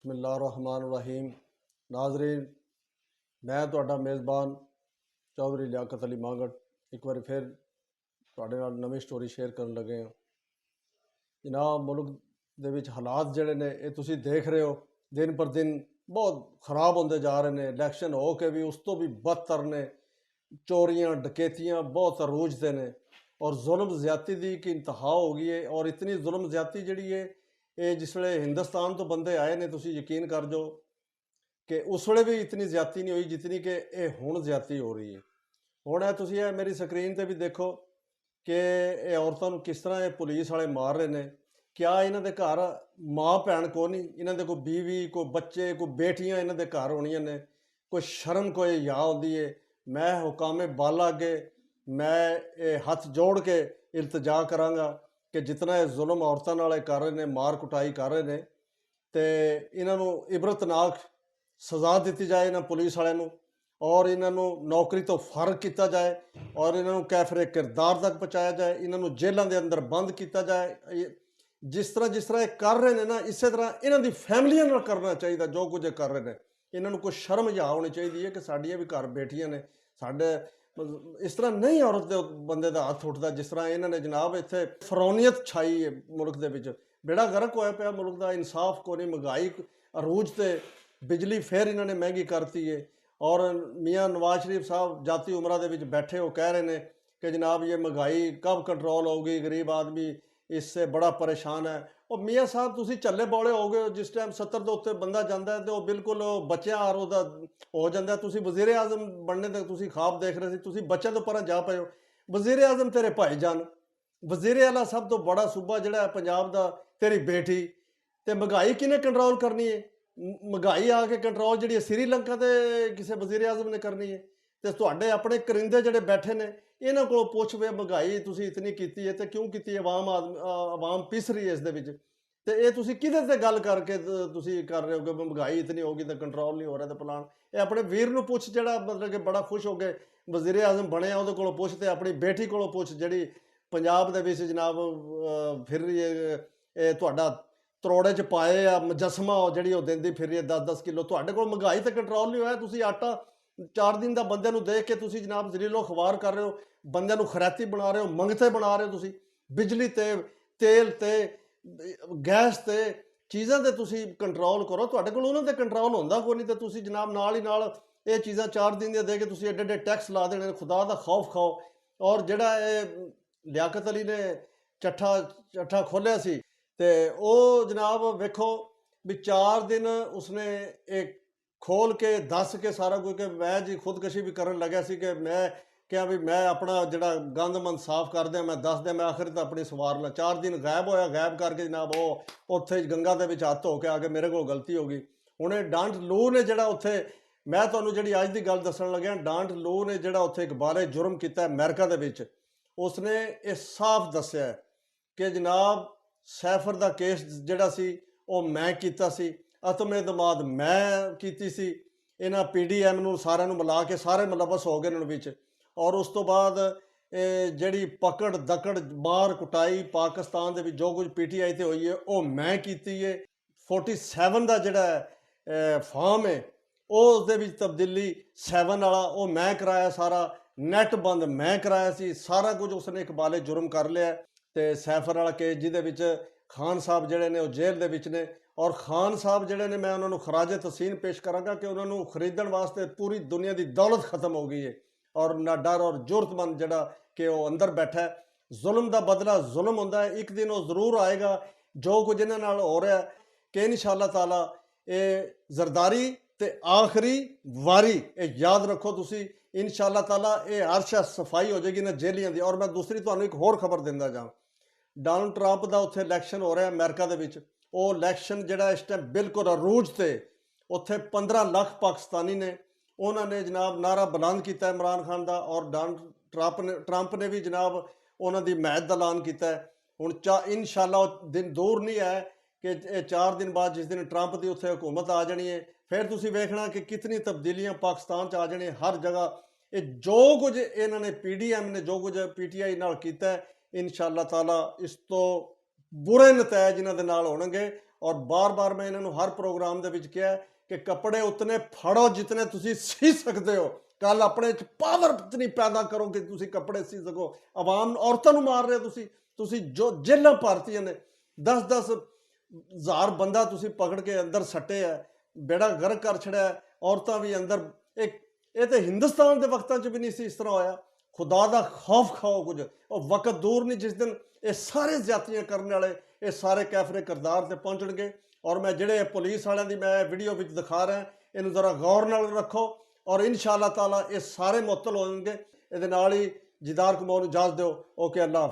बिस्मिल्लाहिर्रहमानिर्रहीम। नाजरीन, मैं ਤੁਹਾਡਾ मेज़बान चौधरी लियाकत अली मांगड़ एक बार फिर ਤੁਹਾਡੇ ਨਾਲ ਨਵੀਂ ਸਟੋਰੀ ਸ਼ੇਅਰ ਕਰਨ ਲੱਗੇ ਹਾਂ। ਜਨਾਬ, ਮੁਲਕ ਦੇ ਵਿੱਚ ਹਾਲਾਤ ਜਿਹੜੇ ਨੇ ਇਹ ਤੁਸੀਂ ਦੇਖ ਰਹੇ ਹੋ, ਦਿਨ ਪਰ ਦਿਨ ਬਹੁਤ ਖਰਾਬ ਹੁੰਦੇ ਜਾ ਰਹੇ ਨੇ। ਇਲੈਕਸ਼ਨ ਹੋ ਕੇ ਵੀ ਉਸ ਤੋਂ ਵੀ ਬਦਤਰ ਨੇ। ਚੋਰੀਆਂ ਡਕੈਤੀਆਂ ਬਹੁਤ ਅਰੂਜ 'ਤੇ ਨੇ ਔਰ ਜ਼ੁਲਮ ਜ਼ਿਆਦਤੀ ਦੀ ਇੱਕ ਇੰਤਹਾ ਹੋ ਗਈ ਹੈ। ਔਰ ਇਤਨੀ ਜ਼ੁਲਮ ਜ਼ਿਆਦਤੀ ਜਿਹੜੀ ਹੈ ਇਹ ਜਿਸ ਵੇਲੇ ਹਿੰਦੁਸਤਾਨ ਤੋਂ ਬੰਦੇ ਆਏ ਨੇ, ਤੁਸੀਂ ਯਕੀਨ ਕਰ ਜਾਓ ਕਿ ਉਸ ਵੇਲੇ ਵੀ ਇਤਨੀ ਜ਼ਿਆਦਤੀ ਨਹੀਂ ਹੋਈ ਜਿਤਨੀ ਕਿ ਇਹ ਹੁਣ ਜ਼ਿਆਦਤੀ ਹੋ ਰਹੀ ਹੈ। ਹੁਣ ਇਹ ਤੁਸੀਂ ਇਹ ਮੇਰੀ ਸਕਰੀਨ ਤੇ ਵੀ ਦੇਖੋ ਕਿ ਇਹ ਔਰਤਾਂ ਨੂੰ ਕਿਸ ਤਰ੍ਹਾਂ ਇਹ ਪੁਲਿਸ ਵਾਲੇ ਮਾਰ ਰਹੇ ਨੇ। ਕਿਆ ਇਹਨਾਂ ਦੇ ਘਰ ਮਾਂ ਭੈਣ ਕੋ ਨਹੀਂ? ਇਹਨਾਂ ਦੇ ਕੋਈ ਬੀਵੀ, ਕੋਈ ਬੱਚੇ, ਕੋਈ ਬੇਟੀਆਂ ਇਹਨਾਂ ਦੇ ਘਰ ਹੋਣੀਆਂ ਨੇ। ਕੋਈ ਸ਼ਰਮ, ਕੋਈ ਹਯਾ ਹੁੰਦੀ ਹੈ? ਮੈਂ ਹੁਕਾਮੇ ਬਾਲਾ ਅੱਗੇ ਮੈਂ ਇਹ ਹੱਥ ਜੋੜ ਕੇ ਇਲਤਜਾ ਕਰਾਂਗਾ ਕਿ ਜਿਤਨਾ ਇਹ ਜ਼ੁਲਮ ਔਰਤਾਂ ਨਾਲ ਇਹ ਕਰ ਰਹੇ ਨੇ, ਮਾਰ ਕੁਟਾਈ ਕਰ ਰਹੇ ਨੇ, ਤੇ ਇਹਨਾਂ ਨੂੰ ਇਬਰਤਨਾਕ ਸਜ਼ਾ ਦਿੱਤੀ ਜਾਏ ਇਹਨਾਂ ਪੁਲਿਸ ਵਾਲਿਆਂ ਨੂੰ, ਔਰ ਇਹਨਾਂ ਨੂੰ ਨੌਕਰੀ ਤੋਂ ਫਰਗ ਕੀਤਾ ਜਾਏ, ਔਰ ਇਹਨਾਂ ਨੂੰ ਕੈਫਰੇ ਕਿਰਦਾਰ ਤੱਕ ਪਹੁੰਚਾਇਆ ਜਾਏ, ਇਹਨਾਂ ਨੂੰ ਜੇਲ੍ਹਾਂ ਦੇ ਅੰਦਰ ਬੰਦ ਕੀਤਾ ਜਾਏ। ਜਿਸ ਤਰ੍ਹਾਂ ਇਹ ਕਰ ਰਹੇ ਨੇ ਨਾ, ਇਸੇ ਤਰ੍ਹਾਂ ਇਹਨਾਂ ਦੀ ਫੈਮਲੀਆਂ ਨਾਲ ਕਰਨਾ ਚਾਹੀਦਾ ਜੋ ਕੁਝ ਇਹ ਕਰ ਰਹੇ ਨੇ। ਇਹਨਾਂ ਨੂੰ ਕੋਈ ਸ਼ਰਮ ਹਯਾ ਹੋਣੀ ਚਾਹੀਦੀ ਹੈ ਕਿ ਸਾਡੀਆਂ ਵੀ ਘਰ ਬੈਠੀਆਂ ਨੇ। ਸਾਡੇ ਇਸ ਤਰ੍ਹਾਂ ਨਹੀਂ ਔਰਤ ਦੇ ਬੰਦੇ ਦਾ ਹੱਥ ਉੱਠਦਾ ਜਿਸ ਤਰ੍ਹਾਂ ਇਹਨਾਂ ਨੇ। ਜਨਾਬ, ਇੱਥੇ ਫਰੌਨੀਅਤ ਛਾਈ ਹੈ ਮੁਲਕ ਦੇ ਵਿੱਚ, ਬੇੜਾ ਗਰਕ ਹੋਇਆ ਪਿਆ ਮੁਲਕ ਦਾ। ਇਨਸਾਫ ਕੋਈ ਨਹੀਂ, ਮਹਿੰਗਾਈ ਅਰੂਜ ਤੇ, ਬਿਜਲੀ ਫਿਰ ਇਹਨਾਂ ਨੇ ਮਹਿੰਗੀ ਕਰਤੀ ਹੈ। ਔਰ ਮੀਆਂ ਨਵਾਜ਼ ਸ਼ਰੀਫ ਸਾਹਿਬ ਜਾਤੀ ਉਮਰਾ ਦੇ ਵਿੱਚ ਬੈਠੇ ਹੋ ਕਹਿ ਰਹੇ ਨੇ कि जनाब ये महंगाई कब कंट्रोल होगी, गरीब आदमी इससे बड़ा परेशान है। और मियाँ साहब तुसी झल्ले बौले हो गए। जिस टाइम 70 ਦੇ ਉੱਤੇ ਬੰਦਾ ਜਾਂਦਾ ਹੈ ਤੇ ਉਹ ਬਿਲਕੁਲ ਬੱਚਿਆਂ ਆਰ ਉਹਦਾ ਹੋ ਜਾਂਦਾ। ਤੁਸੀਂ ਵਜ਼ੀਰ ਆਜ਼ਮ ਬਣਨੇ ਤੱਕ ਤੁਸੀਂ ਖਾਬ ਦੇਖ ਰਹੇ ਸੀ, ਤੁਸੀਂ ਬੱਚਿਆਂ ਤੋਂ ਪਰਾਂ ਜਾ ਪਏ ਹੋ। ਵਜ਼ੀਰ ਆਜ਼ਮ ਤੇਰੇ ਭਾਈਜਾਨ, ਵਜ਼ੀਰ ਆਲਾ ਸਭ ਤੋਂ ਬੜਾ ਸੂਬਾ ਜਿਹੜਾ ਹੈ ਪੰਜਾਬ ਦਾ, ਤੇਰੀ ਬੇਟੀ। ਤੇ ਮਹਿੰਗਾਈ ਕਿਹਨੇ ਕੰਟਰੋਲ ਕਰਨੀ ਹੈ? ਮਹਿੰਗਾਈ ਆ ਕੇ ਕੰਟਰੋਲ ਜਿਹੜੀ ਸ੍ਰੀਲੰਕਾ ਤੇ ਕਿਸੇ ਵਜ਼ੀਰ ਆਜ਼ਮ ਨੇ ਕਰਨੀ ਹੈ। ਤੇ ਤੁਹਾਡੇ ਆਪਣੇ ਕਰਿੰਦੇ ਜਿਹੜੇ ਬੈਠੇ ਨੇ ਇਹਨਾਂ ਕੋਲੋਂ ਪੁੱਛ ਵੇ ਮਹਿੰਗਾਈ ਤੁਸੀਂ ਇਤਨੀ ਕੀਤੀ ਹੈ ਤੇ ਕਿਉਂ ਕੀਤੀ ਹੈ? ਆਵਾਮ ਪਿਸ ਰਹੀ ਹੈ ਇਸ ਦੇ ਵਿੱਚ। ਤੇ ਇਹ ਤੁਸੀਂ ਕਿਹਦੇ ਤੇ ਗੱਲ ਕਰਕੇ ਤੁਸੀਂ ਕਰ ਰਹੇ ਹੋ ਕਿ ਮਹਿੰਗਾਈ ਇਤਨੀ ਹੋ ਗਈ ਤਾਂ ਕੰਟਰੋਲ ਨਹੀਂ ਹੋ ਰਿਹਾ? ਤੇ ਪਲਾਨ ਇਹ ਆਪਣੇ ਵੀਰ ਨੂੰ ਪੁੱਛ ਜਿਹੜਾ ਮਤਲਬ ਕਿ ਬੜਾ ਖੁਸ਼ ਹੋ ਕੇ ਵਜ਼ੀਰ ਆਜ਼ਮ ਬਣਿਆ, ਉਹਦੇ ਕੋਲੋਂ ਪੁੱਛ। ਤੇ ਆਪਣੀ ਬੇਟੀ ਕੋਲੋਂ ਪੁੱਛ ਜਿਹੜੀ ਪੰਜਾਬ ਦੇ ਵਿੱਚ ਜਨਾਬ ਫਿਰ ਰਹੀ ਹੈ। ਇਹ ਤੁਹਾਡਾ ਤਰੋੜੇ 'ਚ ਪਾਏ ਆ ਮੁਜੱਸਮਾ ਜਿਹੜੀ ਉਹ ਦਿੰਦੀ ਫਿਰ ਰਹੀ ਹੈ 10-10 ਕਿਲੋ। ਤੁਹਾਡੇ ਕੋਲ ਮਹਿੰਗਾਈ ਤੇ ਕੰਟਰੋਲ ਨਹੀਂ ਹੋਇਆ। ਤੁਸੀਂ ਆਟਾ 4 ਦਿਨ ਦਾ ਬੰਦੇ ਨੂੰ ਦੇਖ ਕੇ ਤੁਸੀਂ ਜਨਾਬ ਜ਼ਰੀਲੋ ਖਵਾਰ ਕਰ ਰਹੇ ਹੋ, ਬੰਦਿਆਂ ਨੂੰ ਖਰੈਤੀ ਬਣਾ ਰਹੇ ਹੋ, ਮੰਗਤੇ ਬਣਾ ਰਹੇ ਹੋ। ਤੁਸੀਂ ਬਿਜਲੀ ਤੇ, ਤੇਲ ਤੇ, ਗੈਸ ਤੇ, ਚੀਜ਼ਾਂ ਤੇ ਤੁਸੀਂ ਕੰਟਰੋਲ ਕਰੋ। ਤੁਹਾਡੇ ਕੋਲ ਉਹਨਾਂ ਤੇ ਕੰਟਰੋਲ ਹੁੰਦਾ ਕੋਈ ਨਹੀਂ। ਤੇ ਤੁਸੀਂ ਜਨਾਬ ਨਾਲ ਹੀ ਨਾਲ ਇਹ ਚੀਜ਼ਾਂ 4 ਦਿਨ ਦੀਆਂ ਦੇ ਕੇ ਤੁਸੀਂ ਐਡੇ ਐਡੇ ਟੈਕਸ ਲਾ ਦੇਣੇ। ਖੁਦਾ ਦਾ ਖੌਫ ਖਾਓ। ਔਰ ਜਿਹੜਾ ਇਹ ਲਿਆਕਤ ਅਲੀ ਨੇ ਚੱਠਾ ਖੋਲ੍ਹਿਆ ਸੀ ਤੇ ਉਹ ਜਨਾਬ ਵੇਖੋ ਵੀ 4 ਦਿਨ ਉਸਨੇ ਇਹ ਖੋਲ ਕੇ ਦੱਸ ਕੇ ਸਾਰਾ ਕੁਝ ਕਿ ਮੈਂ ਜੀ ਖੁਦਕਸ਼ੀ ਵੀ ਕਰਨ ਲੱਗਿਆ ਸੀ ਕਿ ਮੈਂ ਕਿਹਾ ਵੀ ਮੈਂ ਆਪਣਾ ਜਿਹੜਾ ਗੰਦਮੰਦ ਸਾਫ਼ ਕਰ ਦਿਆਂ, ਮੈਂ ਦੱਸ ਦਿਆਂ, ਮੈਂ ਆਖਰ ਤਾਂ ਆਪਣੀ ਸਵਾਰ ਲਾਂ। 4 ਦਿਨ ਗਾਇਬ ਹੋਇਆ। ਗਾਇਬ ਕਰਕੇ ਜਨਾਬ ਉਹ ਉੱਥੇ ਗੰਗਾ ਦੇ ਵਿੱਚ ਹੱਥ ਧੋ ਕੇ ਆ ਕੇ ਮੇਰੇ ਕੋਲ ਗਲਤੀ ਹੋ ਗਈ। ਹੁਣ ਇਹ ਡਾਂਟ ਲੂ ਨੇ ਜਿਹੜਾ ਉੱਥੇ, ਮੈਂ ਤੁਹਾਨੂੰ ਜਿਹੜੀ ਅੱਜ ਦੀ ਗੱਲ ਦੱਸਣ ਲੱਗਿਆ, ਡਾਂਟ ਲੂ ਨੇ ਜਿਹੜਾ ਉੱਥੇ ਇੱਕ ਬਾਰੇ ਜੁਰਮ ਕੀਤਾ ਅਮਰੀਕਾ ਦੇ ਵਿੱਚ, ਉਸਨੇ ਇਹ ਸਾਫ਼ ਦੱਸਿਆ ਕਿ ਜਨਾਬ ਸੈਫਰ ਦਾ ਕੇਸ ਜਿਹੜਾ ਸੀ ਉਹ ਮੈਂ ਕੀਤਾ ਸੀ, ਅਤਮ-ਏ-ਦਮਾਦ ਮੈਂ ਕੀਤੀ ਸੀ। ਇਹਨਾਂ PDM ਨੂੰ ਸਾਰਿਆਂ ਨੂੰ ਮਿਲਾ ਕੇ ਸਾਰੇ ਮੁਲਵਸ ਹੋ ਗਏ ਇਹਨਾਂ ਵਿੱਚ। ਔਰ ਉਸ ਤੋਂ ਬਾਅਦ ਇਹ ਜਿਹੜੀ ਪਕੜ ਦਕੜ ਮਾਰ ਕੁਟਾਈ ਪਾਕਿਸਤਾਨ ਦੇ ਵਿੱਚ ਜੋ ਕੁਝ PTI ਤੇ ਹੋਈ ਹੈ ਉਹ ਮੈਂ ਕੀਤੀ ਹੈ। 47 ਦਾ ਜਿਹੜਾ ਫਾਰਮ ਹੈ ਉਸ ਦੇ ਵਿੱਚ ਤਬਦੀਲੀ 7 ਵਾਲਾ ਉਹ ਮੈਂ ਕਰਾਇਆ। ਸਾਰਾ ਨੈਟ ਬੰਦ ਮੈਂ ਕਰਾਇਆ ਸੀ। ਸਾਰਾ ਕੁਝ ਉਸਨੇ ਇਕਬਾਲੇ ਜੁਰਮ ਕਰ ਲਿਆ। ਤੇ ਸੈਫਰ ਵਾਲਾ ਕੇਸ ਜਿਹਦੇ ਵਿੱਚ ਖਾਨ ਸਾਹਿਬ ਜਿਹੜੇ ਨੇ ਉਹ ਜੇਲ੍ਹ ਦੇ ਵਿੱਚ ਨੇ। ਔਰ ਖਾਨ ਸਾਹਿਬ ਜਿਹੜੇ ਨੇ ਮੈਂ ਉਹਨਾਂ ਨੂੰ ਖਰਾਜ ਤਸੀਨ ਪੇਸ਼ ਕਰਾਂਗਾ ਕਿ ਉਹਨਾਂ ਨੂੰ ਖਰੀਦਣ ਵਾਸਤੇ ਪੂਰੀ ਦੁਨੀਆ ਦੀ ਦੌਲਤ ਖਤਮ ਹੋ ਗਈ ਹੈ। ਔਰ ਨਾ ਡਰ ਔਰ ਜ਼ੁਰਤਮੰਦ ਜਿਹੜਾ ਕਿ ਉਹ ਅੰਦਰ ਬੈਠਾ ਹੈ। ਜ਼ੁਲਮ ਦਾ ਬਦਲਾ ਜ਼ੁਲਮ ਹੁੰਦਾ ਹੈ। ਇੱਕ ਦਿਨ ਉਹ ਜ਼ਰੂਰ ਆਏਗਾ। ਜੋ ਕੁਝ ਇਹਨਾਂ ਨਾਲ ਹੋ ਰਿਹਾ ਕਿ ਇਨਸ਼ਾ ਅੱਲਾਹ ਤਾਲਾ ਇਹ ਜ਼ਰਦਾਰੀ ਤੇ ਆਖਰੀ ਵਾਰੀ, ਇਹ ਯਾਦ ਰੱਖੋ ਤੁਸੀਂ। ਇਨਸ਼ਾ ਅੱਲਾਹ ਤਾਲਾ ਇਹ ਅਰਸ਼ਾ ਸਫਾਈ ਹੋ ਜਾਏਗੀ ਨਾ ਜੇਲੀਆਂ ਦੀ। ਔਰ ਮੈਂ ਦੂਸਰੀ ਤੁਹਾਨੂੰ ਇੱਕ ਹੋਰ ਖਬਰ ਦਿੰਦਾ ਜਾਂ, ਡੋਨਾਲਡ ਟਰੰਪ ਦਾ ਉੱਥੇ ਇਲੈਕਸ਼ਨ ਹੋ ਰਿਹਾ ਅਮਰੀਕਾ ਦੇ ਵਿੱਚ। ਉਹ ਇਲੈਕਸ਼ਨ ਜਿਹੜਾ ਇਸ ਟਾਈਮ ਬਿਲਕੁਲ ਅਰੂਜ ਤੇ, ਉੱਥੇ 15 ਲੱਖ ਪਾਕਿਸਤਾਨੀ ਨੇ। ਉਹਨਾਂ ਨੇ ਜਨਾਬ ਨਾਰਾ ਬੁਲੰਦ ਕੀਤਾ ਇਮਰਾਨ ਖਾਨ ਦਾ। ਔਰ ਡੋਨਾਲਡ ਟਰੰਪ ਨੇ ਵੀ ਜਨਾਬ ਉਹਨਾਂ ਦੀ ਹਮਾਇਤ ਦਾ ਐਲਾਨ ਕੀਤਾ। ਹੁਣ ਇਨਸ਼ਾ ਅੱਲਾਹ ਉਹ ਦਿਨ ਦੂਰ ਨਹੀਂ ਹੈ ਕਿ ਇਹ 4 ਦਿਨ ਬਾਅਦ ਜਿਸ ਦਿਨ ਟਰੰਪ ਦੀ ਉੱਥੇ ਹੁਕੂਮਤ ਆ ਜਾਣੀ ਹੈ, ਫਿਰ ਤੁਸੀਂ ਵੇਖਣਾ ਕਿ ਕਿਤਨੀ ਤਬਦੀਲੀਆਂ ਪਾਕਿਸਤਾਨ 'ਚ ਆ ਜਾਣੀਆਂ ਹਰ ਜਗ੍ਹਾ। ਇਹ ਜੋ ਕੁਝ ਇਹਨਾਂ ਨੇ PDM ਨੇ ਜੋ ਕੁਝ PTI ਨਾਲ ਕੀਤਾ, ਇਨਸ਼ਾ ਅੱਲਾਹ ਤਾਲਾ ਇਸ ਤੋਂ ਬੁਰੇ ਨਤੀਜੇ ਇਹਨਾਂ ਦੇ ਨਾਲ ਹੋਣਗੇ। ਔਰ ਬਾਰ-ਬਾਰ ਮੈਂ ਇਹਨਾਂ ਨੂੰ ਹਰ ਪ੍ਰੋਗਰਾਮ ਦੇ ਵਿੱਚ ਕਿਹਾ ਕਿ ਕੱਪੜੇ ਉਤਨੇ ਫੜੋ ਜਿਤਨੇ ਤੁਸੀਂ ਸੀ ਸਕਦੇ ਹੋ। ਕੱਲ ਆਪਣੇ 'ਚ ਪਾਵਰ ਇਤਨੀ ਪੈਦਾ ਕਰੋ ਕਿ ਤੁਸੀਂ ਕੱਪੜੇ ਸੀ ਸਕੋ। ਆਵਾਮ ਔਰਤਾਂ ਨੂੰ ਮਾਰ ਰਹੇ ਹੋ ਤੁਸੀਂ ਜੋ ਜੇਲਾਂ ਭਾਰਤੀਆਂ ਨੇ 10-10 ਹਜ਼ਾਰ ਬੰਦਾ ਤੁਸੀਂ ਪਕੜ ਕੇ ਅੰਦਰ ਸੱਟੇ ਹੈ, ਬੇੜਾ ਗਰਕ ਕਰ ਛੜਿਆ, ਔਰਤਾਂ ਵੀ ਅੰਦਰ। ਇਹ ਤਾਂ ਹਿੰਦੁਸਤਾਨ ਦੇ ਵਕਤਾਂ 'ਚ ਵੀ ਨਹੀਂ ਸੀ ਇਸ ਤਰ੍ਹਾਂ ਹੋਇਆ। ਖੁਦਾ ਦਾ ਖੌਫ ਖਾਓ ਕੁਝ। ਉਹ ਵਕਤ ਦੂਰ ਨਹੀਂ ਜਿਸ ਦਿਨ ਇਹ ਸਾਰੇ ਜ਼ਿਆਦਤੀਆਂ ਕਰਨ ਵਾਲੇ ਇਹ ਸਾਰੇ ਕੈਫਰੇ ਕਿਰਦਾਰ ਤੇ ਪਹੁੰਚਣਗੇ। ਔਰ ਮੈਂ ਜਿਹੜੇ ਪੁਲਿਸ ਵਾਲਿਆਂ ਦੀ ਮੈਂ ਵੀਡੀਓ ਵਿੱਚ ਦਿਖਾ ਰਿਹਾ, ਇਹਨੂੰ ਜ਼ਰਾ ਗੌਰ ਨਾਲ ਰੱਖੋ ਔਰ ਇਨਸ਼ਾ ਅੱਲਾਹ ਤਾਲਾ ਇਹ ਸਾਰੇ ਮੁਅੱਤਲ ਹੋ ਜਾਣਗੇ। ਇਹਦੇ ਨਾਲ ਹੀ ਜੀਦਾਰ ਕਮੌਰ ਨੂੰ ਇਜਾਜ਼ਤ ਦਿਓ। ਓਕੇ, ਅੱਲਾਹ ਹਾਫਿਜ਼।